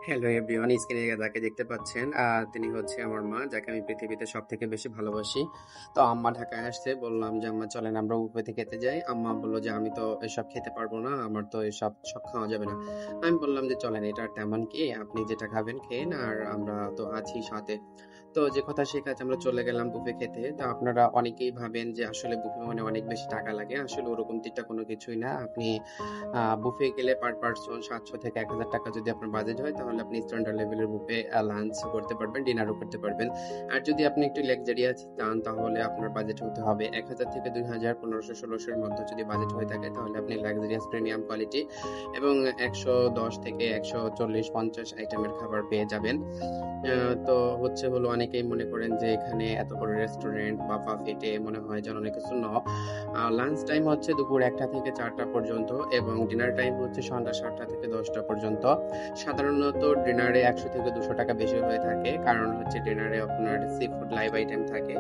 Hello everyone, স্ক্রিনে যাকে দেখতে পাচ্ছেন তিনি হচ্ছে আমার মা, যাকে আমি পৃথিবীতে সব থেকে বেশি ভালোবাসি। তো আম্মা ঢাকায় আসছে, বললাম যে আম্মা চলেন আমরা বুফেতে খেতে যাই। আম্মা বললো যে আমি তো এসব খেতে পারবো না, আমার তো এসব সব খাওয়া যাবে না। আমি বললাম যে চলেন, এটা তেমন কি, আপনি যেটা খাবেন খেন, আর আমরা তো আছি সাথে। তো যে কথা সে কাজ, আমরা চলে গেলাম বুফে খেতে। তো আপনারা অনেকেই ভাবেন যে আসলে বুফে মানে অনেক বেশি টাকা লাগে, আসলে ওরকম টিটা কোনো কিছুই না। আপনি বুফে গেলে পার পারসন ৭০০ থেকে ১,০০০ টাকা যদি আপনার বাজেট হয়, তাহলে আপনি স্ট্যান্ডার্ড লেভেলের বুফে লাঞ্চ করতে পারবেন, ডিনারও করতে পারবেন। আর যদি আপনি একটু লাক্সারিয়াস চান, তাহলে আপনার বাজেট হতে হবে ১,০০০ থেকে ২,০০০, ১৫০০-১৬০০ এর মধ্যে যদি বাজেট হয়ে থাকে, তাহলে আপনি লাক্সারিয়াস প্রিমিয়াম কোয়ালিটি এবং ১১০ থেকে ১৪০-৫০ আইটেমের খাবার পেয়ে যাবেন। তো হচ্ছে হলো, অনেকেই মনে করেন যে এখানে এত বড় রেস্টুরেন্ট বা বাফেটে মনে হয় যেন অনেক কিছু লাঞ্চ টাইম হচ্ছে দুপুর ১টা থেকে ৪টা পর্যন্ত এবং ডিনার টাইম হচ্ছে সন্ধ্যা ৭টা থেকে ১০টা পর্যন্ত। সাধারণত ডিনারে ১০০ থেকে ২০০ টাকা বেশি হয়ে থাকে, কারণ হচ্ছে ডিনারে আপনার সি ফুড লাইভ আইটেম থাকে।